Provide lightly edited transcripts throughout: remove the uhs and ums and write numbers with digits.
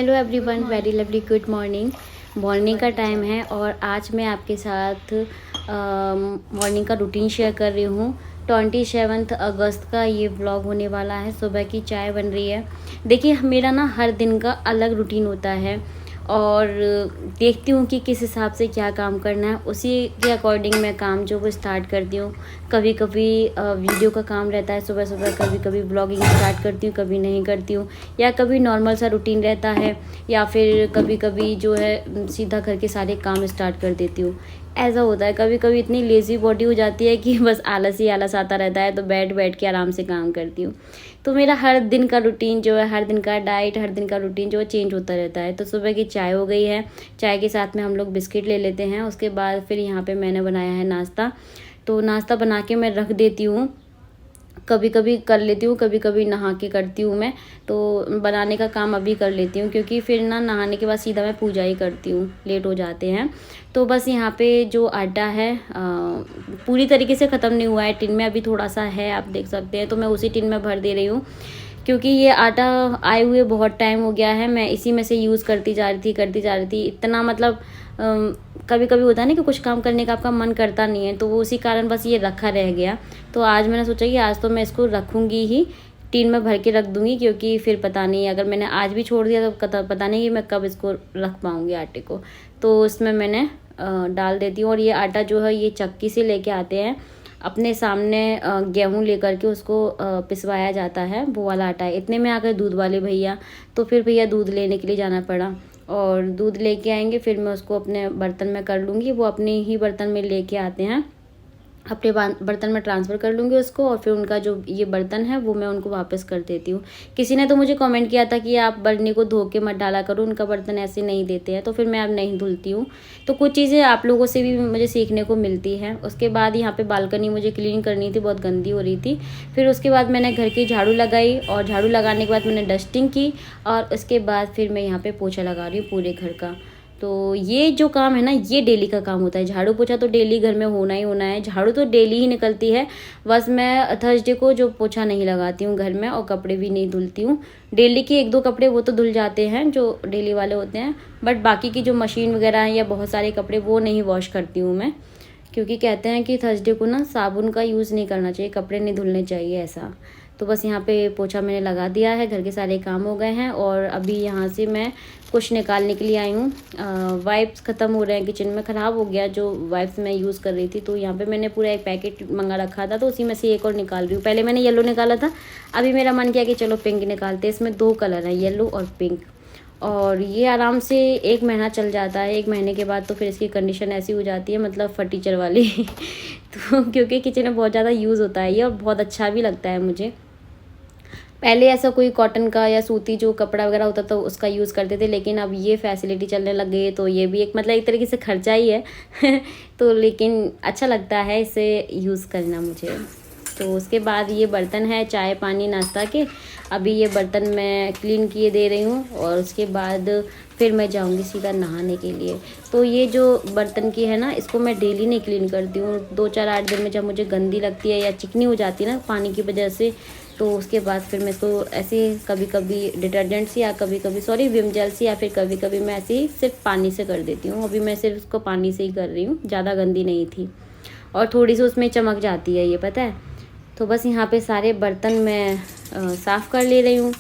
Hello everyone, very lovely good morning. Morning का time है और आज मैं आपके साथ मॉर्निंग का रूटीन शेयर कर रही हूँ। 27 अगस्त का ये व्लॉग होने वाला है। सुबह की चाय बन रही है। देखिए, मेरा ना हर दिन का अलग रूटीन होता है और देखती हूँ कि किस हिसाब से क्या काम करना है, उसी के अकॉर्डिंग मैं काम जो वो स्टार्ट करती हूँ। कभी कभी वीडियो का काम रहता है सुबह सुबह, कभी कभी ब्लॉगिंग स्टार्ट करती हूँ, कभी नहीं करती हूँ, या कभी नॉर्मल सा रूटीन रहता है, या फिर कभी कभी जो है सीधा घर के सारे काम स्टार्ट कर देती हूँ। ऐसा होता है, कभी कभी इतनी लेज़ी बॉडी हो जाती है कि बस आलस ही आलस आता रहता है, तो बैठ बैठ के आराम से काम करती हूँ। तो मेरा हर दिन का रूटीन जो है, हर दिन का डाइट, हर दिन का रूटीन जो है चेंज होता रहता है। तो सुबह की चाय हो गई है, चाय के साथ में हम लोग बिस्किट ले लेते हैं। उसके बाद फिर यहाँ पे मैंने बनाया है नाश्ता। तो नाश्ता बना के मैं रख देती हूँ, कभी कभी कर लेती हूँ, कभी कभी नहा के करती हूँ मैं। तो बनाने का काम अभी कर लेती हूँ, क्योंकि फिर ना नहाने के बाद सीधा मैं पूजा ही करती हूँ, लेट हो जाते हैं। तो बस यहाँ पे जो आटा है पूरी तरीके से ख़त्म नहीं हुआ है, टिन में अभी थोड़ा सा है, आप देख सकते हैं। तो मैं उसी टिन में भर दे रही हूँ, क्योंकि ये आटा आए हुए बहुत टाइम हो गया है। मैं इसी में से यूज़ करती जा रही थी इतना, मतलब कभी कभी होता है ना कि कुछ काम करने का आपका मन करता नहीं है, तो वो उसी कारण बस ये रखा रह गया। तो आज मैंने सोचा कि आज तो मैं इसको रखूँगी ही, टीन में भर के रख दूँगी, क्योंकि फिर पता नहीं, अगर मैंने आज भी छोड़ दिया तो पता नहीं कि मैं कब इसको रख पाऊँगी आटे को। तो इसमें मैंने डाल देती हूँ। और ये आटा जो है ये चक्की से लेके आते हैं, अपने सामने गेहूँ लेकर के उसको पिसवाया जाता है, वो वाला आटा है। इतने में आ गए दूध वाले भैया, तो फिर भैया दूध लेने के लिए जाना पड़ा, और दूध लेके आएंगे, फिर मैं उसको अपने बर्तन में कर लूँगी। वो अपने ही बर्तन में लेके आते हैं, अपने बर्तन में ट्रांसफ़र कर लूँगी उसको, और फिर उनका जो ये बर्तन है वो मैं उनको वापस कर देती हूँ। किसी ने तो मुझे कमेंट किया था कि आप बर्नी को धो के मत डाला करो, उनका बर्तन ऐसे नहीं देते हैं, तो फिर मैं अब नहीं धुलती हूँ। तो कुछ चीज़ें आप लोगों से भी मुझे सीखने को मिलती है। उसके बाद यहाँ पर बालकनी मुझे क्लीन करनी थी, बहुत गंदी हो रही थी। फिर उसके बाद मैंने घर की झाड़ू लगाई, और झाड़ू लगाने के बाद मैंने डस्टिंग की, और उसके बाद फिर मैं यहाँ पर पोछा लगा रही हूँ पूरे घर का। तो ये जो काम है ना, ये डेली का काम होता है। झाड़ू पोछा तो डेली घर में होना ही होना है, झाड़ू तो डेली ही निकलती है। बस मैं थर्सडे को जो पोछा नहीं लगाती हूँ घर में, और कपड़े भी नहीं धुलती हूँ। डेली के 1-2 कपड़े वो तो धुल जाते हैं जो डेली वाले होते हैं, बट बाकी की जो मशीन वगैरह है या बहुत सारे कपड़े वो नहीं वॉश करती हूँ मैं, क्योंकि कहते हैं कि थर्सडे को ना साबुन का यूज़ नहीं करना चाहिए, कपड़े नहीं धुलने चाहिए ऐसा। तो बस यहाँ पे पोछा मैंने लगा दिया है, घर के सारे काम हो गए हैं। और अभी यहाँ से मैं कुछ निकालने के लिए आई हूँ। वाइप्स ख़त्म हो रहे हैं, किचन में ख़राब हो गया जो वाइप्स मैं यूज़ कर रही थी। तो यहाँ पे मैंने पूरा एक पैकेट मंगा रखा था, तो उसी में से एक और निकाल रही हूँ। पहले मैंने येलो निकाला था, अभी मेरा मन किया कि चलो पिंक निकालते हैं। इसमें 2 कलर हैं, येलो और पिंक, और ये आराम से 1 महीना चल जाता है। 1 महीने के बाद तो फिर इसकी कंडीशन ऐसी हो जाती है, मतलब फर्नीचर वाली तो क्योंकि किचन में बहुत ज़्यादा यूज़ होता है ये, और बहुत अच्छा भी लगता है मुझे। पहले ऐसा कोई कॉटन का या सूती जो कपड़ा वगैरह होता था उसका यूज़ करते थे, लेकिन अब ये फैसिलिटी चलने लग गई है, तो ये भी एक, मतलब एक तरीके से खर्चा ही है तो लेकिन अच्छा लगता है इसे यूज़ करना मुझे। तो उसके बाद ये बर्तन है चाय पानी नाश्ता के, अभी ये बर्तन मैं क्लीन किए दे रही हूँ, और उसके बाद फिर मैं जाऊँगी सीधा नहाने के लिए। तो ये जो बर्तन की है ना, इसको मैं डेली नहीं क्लीन करती हूँ। 2-4-8 दिन में जब मुझे गंदी लगती है या चिकनी हो जाती है ना पानी की वजह से, तो उसके बाद फिर मैं इसको ऐसे कभी कभी डिटर्जेंट से, या कभी कभी विम जेल से, या फिर कभी कभी मैं ऐसे ही सिर्फ पानी से कर देती हूँ। अभी मैं सिर्फ उसको पानी से ही कर रही हूँ, ज़्यादा गंदी नहीं थी, और थोड़ी सी उसमें चमक जाती है, ये पता है। तो बस यहाँ पे सारे बर्तन मैं साफ़ कर ले रही हूँ।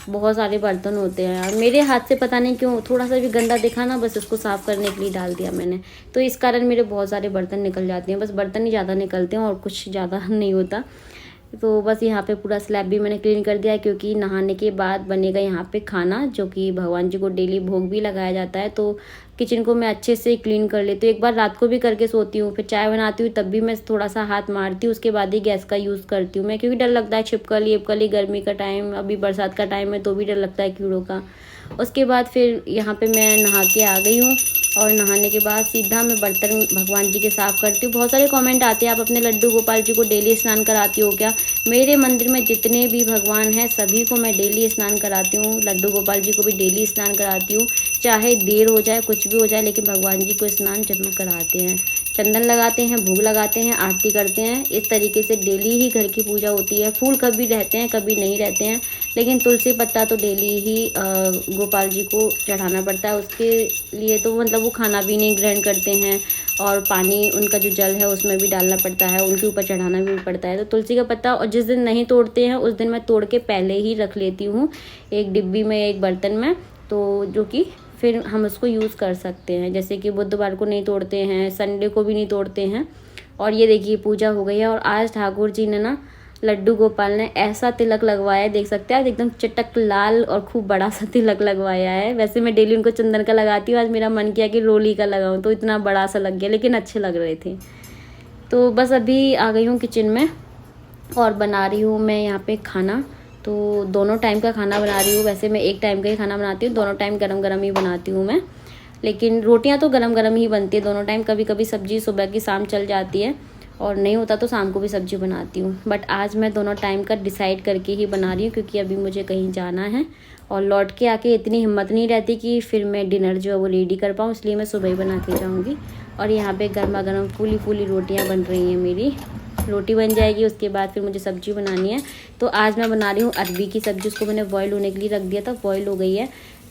बहुत सारे बर्तन होते हैं यार, मेरे हाथ से पता नहीं क्यों थोड़ा सा भी गंदा दिखा ना, बस उसको साफ़ करने के लिए डाल दिया मैंने, तो इस कारण मेरे बहुत सारे बर्तन निकल जाते हैं। बस बर्तन ही ज़्यादा निकलते हैं और कुछ ज़्यादा नहीं होता। तो बस यहाँ पे पूरा स्लैब भी मैंने क्लीन कर दिया है, क्योंकि नहाने के बाद बनेगा यहाँ पे खाना, जो कि भगवान जी को डेली भोग भी लगाया जाता है। तो किचन को मैं अच्छे से क्लीन कर लेती हूँ। एक बार रात को भी करके सोती हूँ, फिर चाय बनाती हूँ तब भी मैं थोड़ा सा हाथ मारती हूँ, उसके बाद ही गैस का यूज़ करती हूँ मैं, क्योंकि डर लगता है छिपकली, गर्मी का टाइम, अभी बरसात का टाइम है तो भी डर लगता है कीड़ों का। उसके बाद फिर यहाँ पे मैं नहा के आ गई हूँ, और नहाने के बाद सीधा मैं बर्तन भगवान जी के साफ़ करती हूँ। बहुत सारे कमेंट आते हैं, आप अपने लड्डू गोपाल जी को डेली स्नान कराती हो क्या? मेरे मंदिर में जितने भी भगवान हैं सभी को मैं डेली स्नान कराती हूँ, लड्डू गोपाल जी को भी डेली स्नान कराती हूँ। चाहे देर हो जाए, कुछ भी हो जाए, लेकिन भगवान जी को स्नान जरूर कराते हैं। चंदन लगाते हैं, भोग लगाते हैं, आरती करते हैं। इस तरीके से डेली ही घर की पूजा होती है। फूल कभी रहते हैं कभी नहीं रहते हैं, लेकिन तुलसी पत्ता तो डेली ही गोपाल जी को चढ़ाना पड़ता है। उसके लिए तो मतलब वो खाना भी नहीं ग्रहण करते हैं और पानी उनका जो जल है उसमें भी डालना पड़ता है, उनके ऊपर चढ़ाना भी पड़ता है। तो तुलसी का पत्ता और जिस दिन नहीं तोड़ते हैं उस दिन मैं तोड़ के पहले ही रख लेती हूँ एक डिब्बी में, एक बर्तन में, तो जो कि फिर हम उसको यूज़ कर सकते हैं। जैसे कि बुधवार को नहीं तोड़ते हैं, संडे को भी नहीं तोड़ते हैं। और ये देखिए पूजा हो गई है और आज ठाकुर जी ने ना, लड्डू गोपाल ने ऐसा तिलक लगवाया है, देख सकते हैं आप, एकदम चटक लाल और खूब बड़ा सा तिलक लगवाया है। वैसे मैं डेली उनको चंदन का लगाती हूँ, आज मेरा मन किया कि रोली का लगाऊं तो इतना बड़ा सा लग गया, लेकिन अच्छे लग रहे थे। तो बस अभी आ गई हूँ किचन में और बना रही हूँ मैं यहाँ पे खाना। तो दोनों टाइम का खाना बना रही हूँ। वैसे मैं एक टाइम का ही खाना बनाती हूँ, दोनों टाइम गरम गरम ही बनाती हूँ मैं, लेकिन रोटियाँ तो गरम गरम ही बनती है दोनों टाइम। कभी कभी सब्जी सुबह की शाम चल जाती है और नहीं होता तो शाम को भी सब्जी बनाती हूँ, बट आज मैं दोनों टाइम का डिसाइड करके ही बना रही हूँ क्योंकि अभी मुझे कहीं जाना है और लौट के आके इतनी हिम्मत नहीं रहती कि फिर मैं डिनर जो है वो रेडी कर पाऊँ, इसलिए मैं सुबह ही बना के जाऊँगी। और यहाँ पे गर्मा गर्म फूली फूली रोटियाँ बन रही हैं मेरी। रोटी बन जाएगी, उसके बाद फिर मुझे सब्जी बनानी है। तो आज मैं बना रही हूँ अरबी की सब्ज़ी। उसको मैंने बॉयल होने के लिए रख दिया था, बॉयल हो गई है।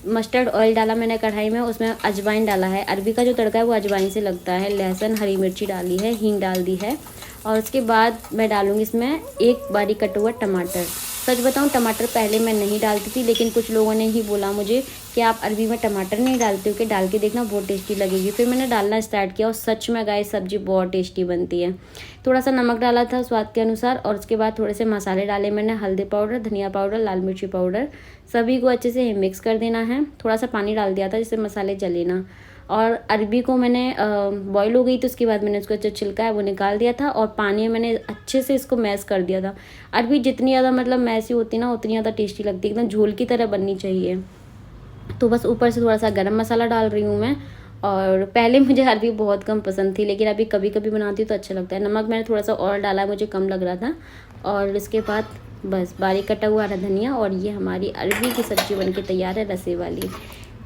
मस्टर्ड ऑयल डाला मैंने कढ़ाई में, उसमें अजवाइन डाला है। अरबी का जो तड़का है वो अजवाइन से लगता है। लहसुन, हरी मिर्ची डाली है, हींग डाल दी है और उसके बाद मैं डालूँगी इसमें एक बारीक कटा हुआ टमाटर। सच बताऊँ टमाटर पहले मैं नहीं डालती थी, लेकिन कुछ लोगों ने ही बोला मुझे कि आप अरबी में टमाटर नहीं डालते हो, कि डाल के देखना बहुत टेस्टी लगेगी। फिर मैंने डालना स्टार्ट किया और सच में गाइस सब्ज़ी बहुत टेस्टी बनती है। थोड़ा सा नमक डाला था स्वाद के अनुसार और उसके बाद थोड़े से मसाले डाले मैंने, हल्दी पाउडर, धनिया पाउडर, लाल मिर्ची पाउडर, सभी को अच्छे से मिक्स कर देना है। थोड़ा सा पानी डाल दिया था जिससे मसाले जले ना। और अरबी को मैंने बॉईल हो गई तो उसके बाद मैंने उसका जो छिलका है वो निकाल दिया था और पानी में मैंने अच्छे से इसको मैश कर दिया था। अरबी जितनी ज़्यादा मतलब मैसी होती ना उतनी ज़्यादा टेस्टी लगती है, एकदम झोल की तरह बननी चाहिए। तो बस ऊपर से थोड़ा सा गरम मसाला डाल रही हूँ मैं। और पहले मुझे अरबी बहुत कम पसंद थी, लेकिन अभी कभी कभी बनाती हूँ तो अच्छा लगता है। नमक मैंने थोड़ा सा और डाला, मुझे कम लग रहा था। और इसके बाद बस बारीक कटा हुआ हरा धनिया और ये हमारी अरबी की सब्ज़ी बनके तैयार है, रसे वाली।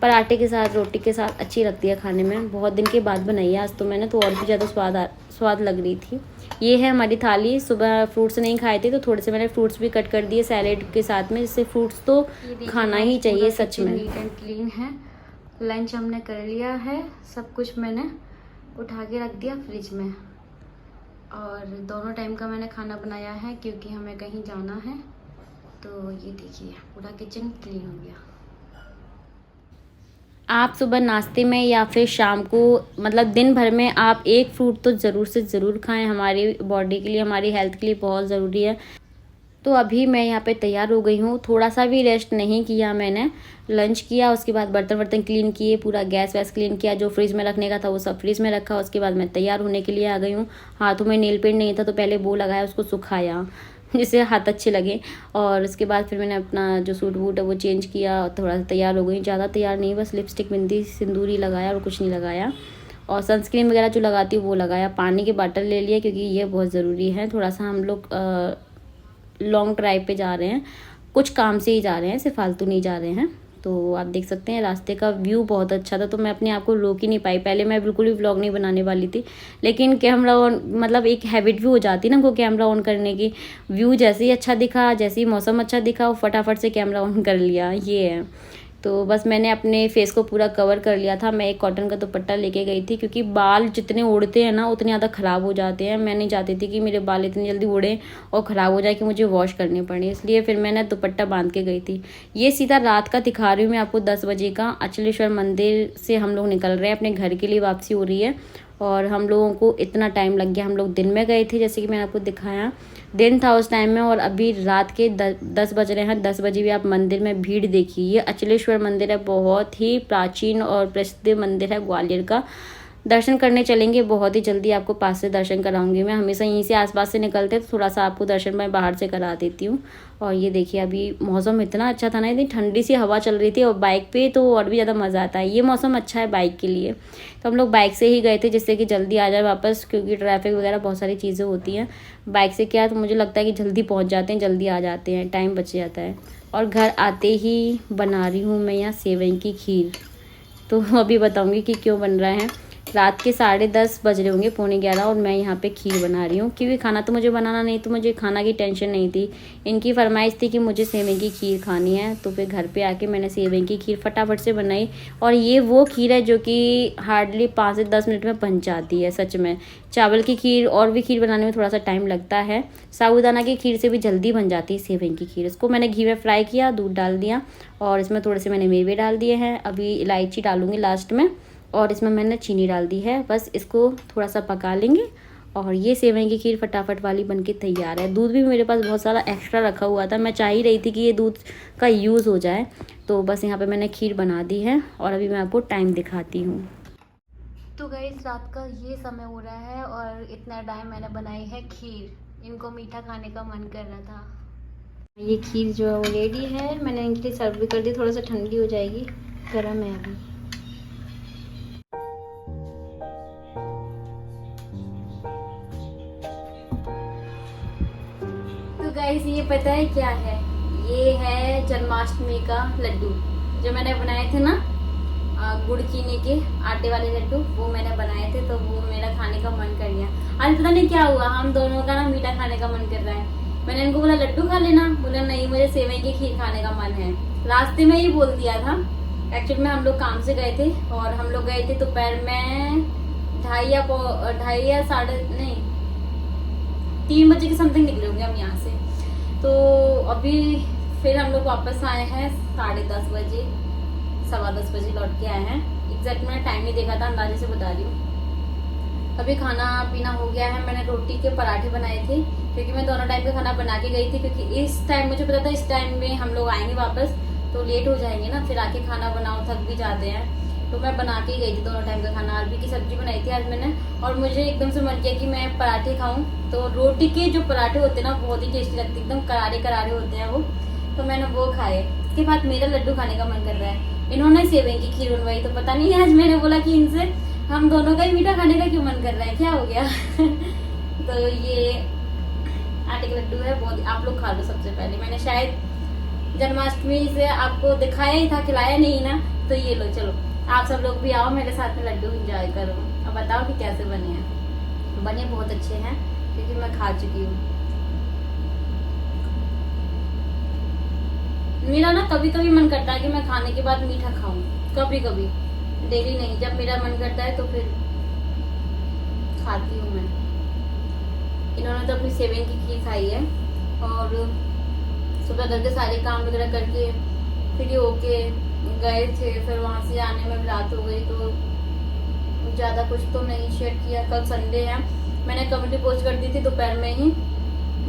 पराठे के साथ, रोटी के साथ अच्छी लगती है खाने में। बहुत दिन के बाद बनाई है आज तो मैंने, तो और भी ज़्यादा स्वाद लग रही थी। ये है हमारी थाली। सुबह फ्रूट्स नहीं खाए थे तो थोड़े से मैंने फ्रूट्स भी कट कर दिए सैलेड के साथ में, जिससे फ्रूट्स तो खाना ही चाहिए सच में। नीट एंड क्लीन है। लंच हमने कर लिया है, सब कुछ मैंने उठा के रख दिया फ्रिज में। और दोनों टाइम का मैंने खाना बनाया है क्योंकि हमें कहीं जाना है। तो ये देखिए पूरा किचन क्लीन हो गया। आप सुबह नाश्ते में या फिर शाम को, मतलब दिन भर में आप एक फ्रूट तो ज़रूर से ज़रूर खाएं। हमारी बॉडी के लिए, हमारी हेल्थ के लिए बहुत ज़रूरी है। तो अभी मैं यहाँ पे तैयार हो गई हूँ। थोड़ा सा भी रेस्ट नहीं किया मैंने। लंच किया, उसके बाद बर्तन वर्तन क्लीन किए, पूरा गैस वैस क्लीन किया, जो फ्रिज में रखने का था वो सब फ्रिज में रखा। उसके बाद मैं तैयार होने के लिए आ गई हूँ। हाथों में नेल पेंट नहीं था तो पहले वो लगाया, उसको सुखाया जिससे हाथ अच्छे लगे। और उसके बाद फिर मैंने अपना जो सूट वूट है वो चेंज किया और थोड़ा सा तैयार हो गई। ज़्यादा तैयार नहीं, बस लिपस्टिक, बिंदी, सिंदूर ही लगाया और कुछ नहीं लगाया। और सनस्क्रीन वगैरह जो लगाती हूँ वो लगाया। पानी की बॉटल ले लिया क्योंकि ये बहुत ज़रूरी है। थोड़ा सा हम लोग लॉन्ग ड्राइव पे जा रहे हैं, कुछ काम से ही जा रहे हैं, सिर्फ फालतू नहीं जा रहे हैं। तो आप देख सकते हैं रास्ते का व्यू बहुत अच्छा था, तो मैं अपने आप को रोक ही नहीं पाई। पहले मैं बिल्कुल भी व्लॉग नहीं बनाने वाली थी, लेकिन कैमरा ऑन, मतलब एक हैबिट भी हो जाती है ना को कैमरा ऑन करने की। व्यू जैसे ही अच्छा दिखा, जैसे ही मौसम अच्छा दिखा, वो फटाफट से कैमरा ऑन कर लिया, ये है। तो बस मैंने अपने फेस को पूरा कवर कर लिया था। मैं एक कॉटन का दुपट्टा लेके गई थी क्योंकि बाल जितने उड़ते हैं ना उतने ज़्यादा ख़राब हो जाते हैं। मैं नहीं चाहती थी कि मेरे बाल इतनी जल्दी उड़े और ख़राब हो जाए कि मुझे वॉश करने पड़े, इसलिए फिर मैंने दुपट्टा बांध के गई थी। ये सीधा रात का दिखा रही हूँ मैं आपको, 10 बजे का। अचलेश्वर मंदिर से हम लोग निकल रहे हैं, अपने घर के लिए वापसी हो रही है। और हम लोगों को इतना टाइम लग गया। हम लोग दिन में गए थे, जैसे कि मैंने आपको दिखाया, दिन था उस टाइम में, और अभी रात के 10 बज रहे हैं। 10 बजे भी आप मंदिर में भीड़ देखिए। ये अचलेश्वर मंदिर है, बहुत ही प्राचीन और प्रसिद्ध मंदिर है ग्वालियर का। दर्शन करने चलेंगे बहुत ही जल्दी, आपको पास से दर्शन कराऊंगी मैं। हमेशा यहीं से आसपास से निकलते तो थोड़ा सा आपको दर्शन मैं बाहर से करा देती हूँ। और ये देखिए अभी मौसम इतना अच्छा था ना, इतनी ठंडी सी हवा चल रही थी, और बाइक पे तो और भी ज़्यादा मज़ा आता है। ये मौसम अच्छा है बाइक के लिए। तो हम लोग बाइक से ही गए थे जिससे कि जल्दी आ जाए वापस, क्योंकि ट्रैफिक वगैरह बहुत सारी चीज़ें होती हैं। बाइक से क्या है तो मुझे लगता है कि जल्दी पहुँच जाते हैं, जल्दी आ जाते हैं, टाइम बच जाता है। और घर आते ही बना रही हूँ मैं यहाँ सेवई की खीर। तो अभी बताऊँगी कि क्यों बन रहा है। रात के 10:30 बज रहे होंगे, 10:45, और मैं यहाँ पे खीर बना रही हूँ क्योंकि खाना तो मुझे बनाना नहीं, तो मुझे खाना की टेंशन नहीं थी। इनकी फरमाइश थी कि मुझे सेवई की खीर खानी है, तो फिर घर पे आके मैंने सेवई की खीर फटाफट से बनाई। और ये वो खीर है जो कि हार्डली 5 से 10 मिनट में बन जाती है। सच में चावल की खीर और भी खीर बनाने में थोड़ा सा टाइम लगता है, साबूदाना की खीर से भी जल्दी बन जाती है सेवई की खीर। इसको मैंने घी में फ्राई किया, दूध डाल दिया और इसमें थोड़े से मैंने मेवे डाल दिए हैं। अभी इलायची डालूंगी लास्ट में, और इसमें मैंने चीनी डाल दी है। बस इसको थोड़ा सा पका लेंगे और ये सेवई की खीर फटाफट वाली बनके तैयार है। दूध भी मेरे पास बहुत सारा एक्स्ट्रा रखा हुआ था, मैं चाह ही रही थी कि ये दूध का यूज़ हो जाए, तो बस यहाँ पे मैंने खीर बना दी है और अभी मैं आपको टाइम दिखाती हूँ। तो गाइस रात का ये समय हो रहा है और इतना टाइम मैंने बनाई है खीर। इनको मीठा खाने का मन कर रहा था। ये खीर जो है वो रेडी है, मैंने इनके लिए सर्व भी कर दी, थोड़ा सा ठंडी हो जाएगी, गर्म है अभी। तो गाइस ये पता है क्या है, ये है जन्माष्टमी का लड्डू जो मैंने बनाए थे ना, गुड़ चीनी के आटे वाले लड्डू, वो मैंने बनाए थे, तो वो मेरा खाने का मन कर गया। आज पता नहीं क्या हुआ, हम दोनों का ना मीठा खाने का मन कर रहा है। मैंने इनको बोला लड्डू खा लेना, बोला नहीं मुझे सेवई की खीर खाने का मन है। रास्ते में ही बोल दिया था। एक्चुअली में हम लोग काम से गए थे और हम लोग गए थे दोपहर में 3 बजे के समथिंग निकले होंगे हम यहाँ से। तो अभी फिर हम लोग वापस आए हैं 10:30 बजे, 10:15 बजे लौट के आए हैं। एग्जैक्ट मैंने टाइम नहीं देखा था, अंदाजे से बता रही हूँ। अभी खाना पीना हो गया है। मैंने रोटी के पराठे बनाए थे क्योंकि मैं दोनों टाइम का खाना बना के गई थी, क्योंकि इस टाइम मुझे पता था इस टाइम में हम लोग आएंगे वापस तो लेट हो जाएंगे ना, फिर आके खाना बनाओ, थक भी जाते हैं। तो मैं बना के गई थी दोनों टाइम का खाना। अरबी की सब्जी बनाई थी आज मैंने, और मुझे एकदम से मन किया कि मैं पराठे खाऊं। तो रोटी के जो पराठे होते हैं ना बहुत ही टेस्टी लगते, एकदम करारे करारे होते हैं वो, तो मैंने वो खाए। उसके बाद मेरा लड्डू खाने का मन कर रहा है। इन्होंने सेवई की खीर बनवाई, तो पता नहीं आज मैंने बोला कि इनसे हम दोनों का ही मीठा खाने का क्यों मन कर रहा है, क्या हो गया। तो ये आटे का लड्डू है, बहुत आप लोग खा लो। सबसे पहले मैंने शायद जन्माष्टमी से आपको दिखाया ही था, खिलाया नहीं ना, तो ये लो चलो आप सब लोग भी आओ मेरे साथ में लड्डू एंजॉय करो। अब बताओ कि कैसे बने हैं। बने बहुत अच्छे हैं क्योंकि मैं खा चुकी हूँ। मेरा ना कभी कभी मन करता है कि मैं खाने के बाद मीठा खाऊं, कभी कभी, डेली नहीं। जब मेरा मन करता है तो फिर खाती हूँ मैं। इन्होंने तो अपनी सेवई की खीर खाई है और सुबह घर के सारे काम वगैरह करके फ्री होके गए थे। फिर वहां से आने में रात हो गई, तो ज्यादा कुछ तो नहीं शेयर किया। कल संडे है, मैंने कमेटी पोस्ट कर दी थी दोपहर में ही।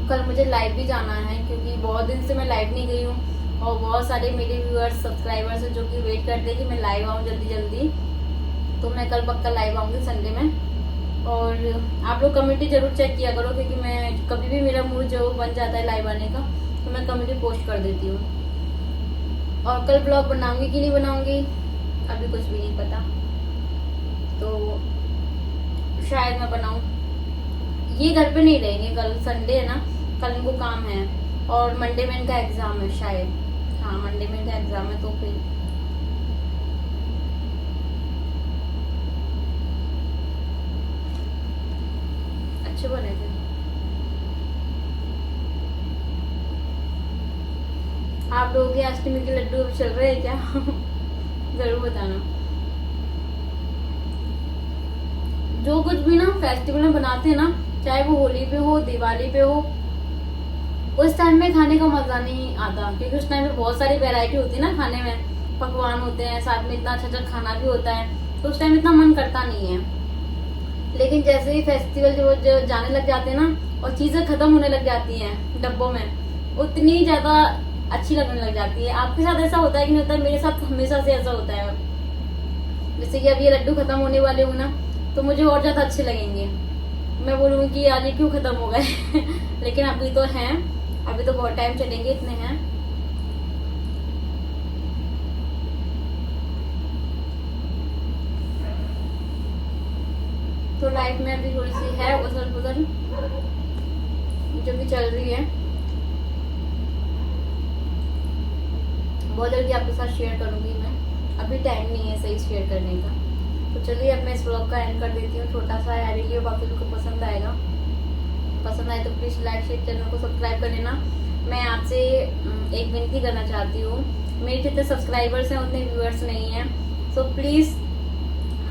कल मुझे लाइव भी जाना है क्योंकि बहुत दिन से मैं लाइव नहीं गई हूँ और बहुत सारे मेरे व्यूअर्स सब्सक्राइबर्स हैं जो कि वेट करते हैं कि मैं लाइव आऊँ जल्दी जल्दी। तो मैं कल पक्का लाइव आऊंगी संडे में। और आप लोग कमेटी जरूर चेक किया करो क्योंकि मैं कभी भी मेरा मूड जो बन जाता है लाइव आने का तो मैं कमेटी पोस्ट कर देती हूँ। और कल ब्लॉग बनाऊंगी कि नहीं बनाऊंगी अभी कुछ भी नहीं पता, तो शायद मैं बनाऊं। ये घर पे नहीं रहेंगे, कल संडे है ना, कल इनको काम है और मंडे में इनका एग्जाम है शायद। हाँ मंडे में इनका एग्जाम है, तो फिर अच्छे बने थे। आप लोगों के अष्टमी के लड्डू चल रहे हैं क्या? जरूर बताना। जो कुछ भी ना फेस्टिवल में बनाते हैं ना, चाहे वो होली पे हो, दिवाली पे हो, उस टाइम में खाने का मजा नहीं आता क्योंकि उस टाइम में बहुत सारी वैरायटी होती है ना खाने में, पकवान होते हैं, साथ में इतना अच्छा अच्छा खाना भी होता है, तो उस टाइम इतना मन करता नहीं है। लेकिन जैसे ही फेस्टिवल जो जाने लग जाते हैं ना और चीजें खत्म होने लग जाती हैं डब्बों में, उतनी ज्यादा अच्छी लगने लग जाती है। आपके साथ ऐसा होता है कि नहीं होता है? मेरे साथ हमेशा से ऐसा होता है। जैसे कि अब ये लड्डू खत्म होने वाले हो ना, तो मुझे और ज्यादा अच्छे लगेंगे। मैं बोलूँगी कि यार ये क्यों खत्म हो गए। लेकिन अभी तो हैं, अभी तो बहुत टाइम चलेंगे, इतने हैं। तो लाइफ में अभी थोड़ी सी है उथल पुथल जो भी चल रही है, बहुत जल्दी आपके साथ शेयर करूंगी मैं। अभी टाइम नहीं है सही शेयर करने का। तो चलिए अब मैं इस ब्लॉग का एंड कर देती हूँ, छोटा सा है, आई रियली होप आप लोगों को पसंद आएगा। पसंद आए तो प्लीज़ लाइक शेयर, चैनल को सब्सक्राइब कर लेना। मैं आपसे एक विनती करना चाहती हूँ, मेरे जितने सब्सक्राइबर्स हैं उतने व्यूअर्स नहीं हैं, सो प्लीज़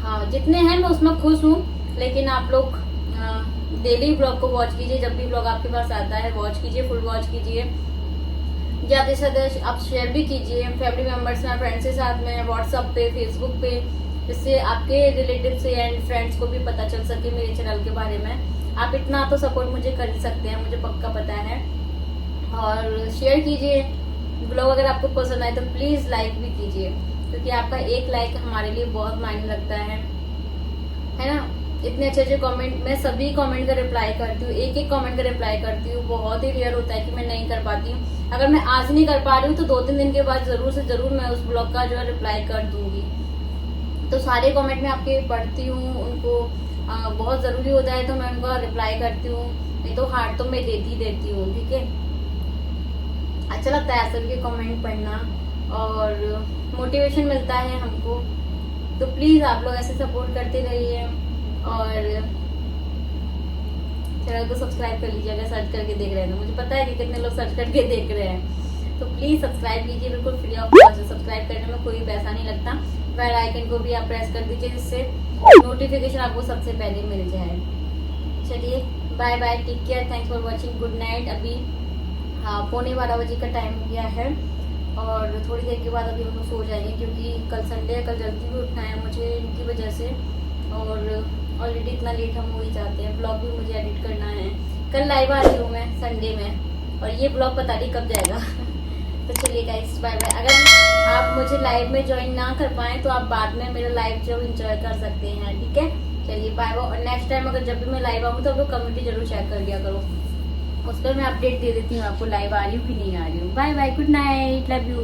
हाँ जितने हैं मैं उसमें खुश हूँ, लेकिन आप लोग डेली ब्लॉग को वॉच कीजिए, जब भी ब्लॉग आपके पास आता है वॉच कीजिए, फुल वॉच कीजिए, ज़्यादा से ज़्यादा आप शेयर भी कीजिए फैमिली मेम्बर्स में, फ्रेंड्स के साथ में, व्हाट्सएप पे, फेसबुक पे, जिससे आपके रिलेटिव से एंड फ्रेंड्स को भी पता चल सके मेरे चैनल के बारे में। आप इतना तो सपोर्ट मुझे कर ही सकते हैं, मुझे पक्का पता है। और शेयर कीजिए ब्लॉग, अगर आपको पसंद आए तो प्लीज़ लाइक भी कीजिए, क्योंकि आपका एक लाइक हमारे लिए बहुत मायने रखता है ना। इतने अच्छे अच्छे कमेंट, मैं सभी कमेंट का रिप्लाई करती हूँ, एक एक कमेंट का रिप्लाई करती हूँ। बहुत ही रेयर होता है कि मैं नहीं कर पाती हूँ। अगर मैं आज नहीं कर पा रही हूँ तो 2-3 दिन के बाद जरूर से जरूर मैं उस ब्लॉग का जो है रिप्लाई कर दूंगी। तो सारे कमेंट में आपके पढ़ती हूँ, उनको बहुत जरूरी होता है तो मैं उनका रिप्लाई करती हूँ, नहीं तो हार्ट तो मैं देती हूँ, ठीक है। अच्छा लगता है सभी के कमेंट पढ़ना और मोटिवेशन मिलता है हमको। तो प्लीज आप लोग ऐसे सपोर्ट करते रहिए और चैनल को सब्सक्राइब कर लीजिए अगर सर्च करके देख रहे हैं तो। मुझे पता है कि कितने लोग सर्च करके देख रहे हैं, तो प्लीज सब्सक्राइब कीजिए, बिल्कुल फ्री ऑफ कॉस्ट। सब्सक्राइब करने में कोई पैसा नहीं लगता। बेल आइकन को भी आप प्रेस कर दीजिए, जिससे नोटिफिकेशन आपको सबसे पहले मिल जाए। चलिए bye bye, take care, thanks for watching, good night. अभी हाँ 11:15 बजे का टाइम हो गया है और थोड़ी देर के बाद अभी हम लोग सो जाएंगे, क्योंकि कल संडे है, कल जल्दी भी उठना है मुझे इनकी वजह से, और ऑलरेडी इतना लेट हम हो ही जाते हैं। ब्लॉग भी मुझे एडिट करना है, कल लाइव आ रही हूँ मैं संडे में, और ये ब्लॉग पता नहीं कब जाएगा। तो चलिए गाइस बाय बाय। अगर आप मुझे लाइव में ज्वाइन ना कर पाए तो आप बाद में मेरा लाइव जो इंजॉय कर सकते हैं, ठीक है। चलिए बाय बाय। और नेक्स्ट टाइम अगर जब भी मैं लाइव आऊँ तो आप लोग कम्युनिटी जरूर चेक कर लिया करो, उस पर मैं अपडेट दे देती हूँ आपको लाइव आ रही हूँ कि नहीं आ रही हूँ। Bye bye, good night, love you.